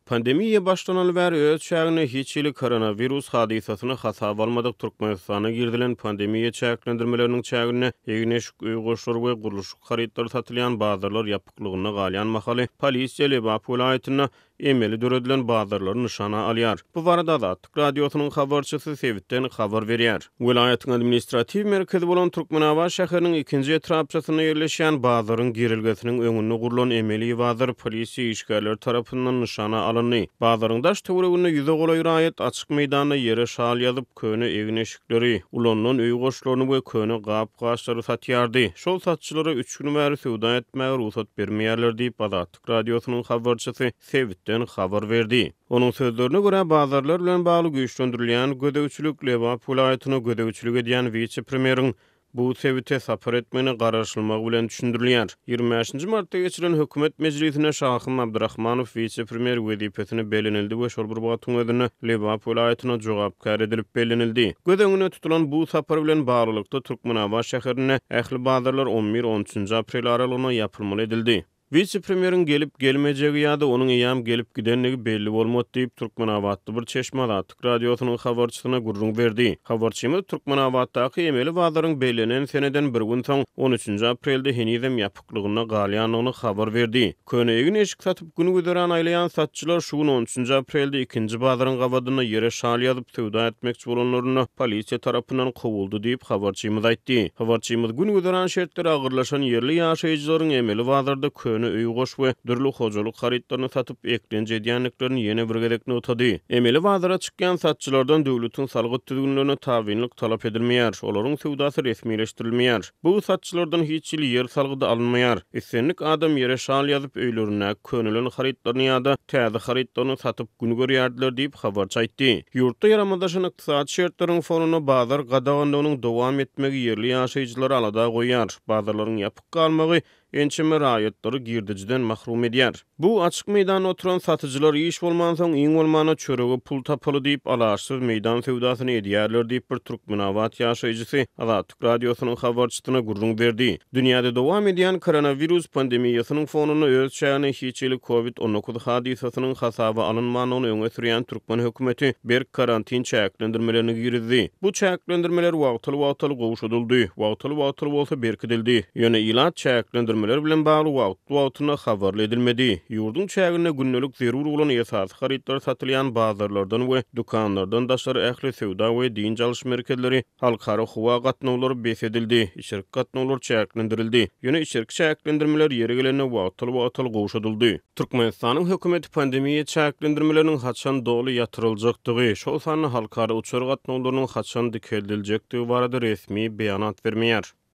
Pandemiýa başlanaly bäri öz çägine hiç ýyly koronavirus hadisasyny hasaba almadyk Türkmenistana girdilen pandemiýa çäklendirmeleriniň çägine Egneşik Uýgurşlar we gurulşyk harytary satylýan bazarlar ýapyklygyna galýan mahaly polisiýa Lebap welaýatyna emeli döredilen bazarlary nyşana alýar. Bu barada Azatlyk radiosynyň habarçysy Sewitden habar berýär. Welaýatyň administrativ merkezi bolan Türkmenabat şäheriniň ikinji etrapçysyna ýerleşýän bazaryň girilgesiniň öňünde gurulan emeli bazar polisiýa işgärleri tarapyndan nyşana alındy. Bazaryň daş töweregine ýüze golay raýat açyk meýdanda ýere şal ýazyp köne egneşikleri, ulanlan öý goşlaryny we köne gap-gaçlary satýardy. Şol satçylary 3 gün bäri sowda etmäge ruhsat bermeýärler diýip Azatlyk radiosynyň habarçysy Sewitden habar berdi. Onun sözlerine göre bazarlar bilen bagly güýçlendirilýän gödäwçilik Lebap welaýatyna gödäwçilik edýän vice-premieriň bu Sewite sapar etmeni garaşylmagy bilen düşündirilýär. 25-nji martda geçiren hökümet mejlisine Şahym Abdurrahmanow vice-premier wezipesini belenildi we şol bir wagtyň özüne Lebap welaýatyna jogapkar edilip belenildi. Gödeňine tutulan bu sapar bilen baglykda Türkmenabat şäherine ähli bazarlar 11-13 aprel aralygyna ýapylmaly edildi. Vice-premieriň gelip gelmejegi ýa-da onuň ýam gelip gidenligi belli bolmady diýip Türkmenabatda bir çeşme Azatlyk radiosynyň habarçysyna gurrun berdi. Habarçymyz Türkmenabatdaky emeli bazaryň bellenen seneden bir gün soň 13 aprelde henizem ýapyklygyna galýanyny habar berdi. Köneýigin eşik satyp günü güzären aýlaýan satçylar şu gün 13 aprelde ikinji bazaryň gabadyna ýere şal ýazyp sowda etmekçi bolanlaryny polisiýa tarapyndan kowuldy diýip habarçymyz aýtdy. Habarçymyz günü güzären şertleri agyrlaşan ýerli ýaşaýjylaryň emeli bazarda köne öý goş we dürli hojalyk harytlaryny satyp eklenje edýänliklerini ýene bir gedekne utady. Emeli bazara çykýan satçylardan döwletiň salgyt tüzgünlerine tabinlik talap edilmeýär. Olaryň sowdasy resmileşdirilmeýär. Bu satçylardan hiç ýyl ýer salgydy alınmaýar. Esenlik adam ýere şal ýazyp öýlerine könelen harytlaryny ýa-da täze harytlaryny satyp gün görýärdiler diýip habarçy aýtdy. Ýurtda ýaramadaşan ykdysady şertlaryň fonuny bazar gadagandanyň dowam etmegi ýerli ýaşaýjylar alada goýýar. Bazarlaryň ýapyk galmagy ençeme raýatları girdijiden mahrum edýär. Bu açyk meýdanda oturan satyjylar iş bolman soň iň bolmana çöregi pul tapaly diýip alaşsyz meýdan sowdasyny edýärler diýip bir Türkmenabat ýaşaýjysy Azatlyk radiosynyň habarçysyna gurrun berdi. Dünýäde dowam edýän koronavirus pandemiýasynyň fonuny öz çägine hiç ýyly COVID-19 hadisasynyň hasaba alynmanyny öňe sürýän Türkmen hökümeti berk karantin çäklendirmelerini girdi. Bu çäklendirmeler wagtly gowşudyldy. Wagtly bolsa berkidildi. Ýöne ilat çäklendirmeler bilen bagly wagtyna habarly edilmedi. Ýurdun çägine günnelik zerur bolan esasy harytlar satylýan bazarlardan we dukanlardan daşary ähli sowda we din çalyş merkezleri halkara howa gatnawlary besedildi. İçerik gatnawlar çäklendirildi. Ýöne içerik çäklendirmeler ýere gelene wagtly gowşudyldy. Türkmenistanyň hökümeti pandemiýa çäklendirmeleriniň haçan doly ýatyryljakdygy, şol sany halkara uçur gatnawlarynyň haçan dikeldiljekdigi barada resmi beýanat bermeýär.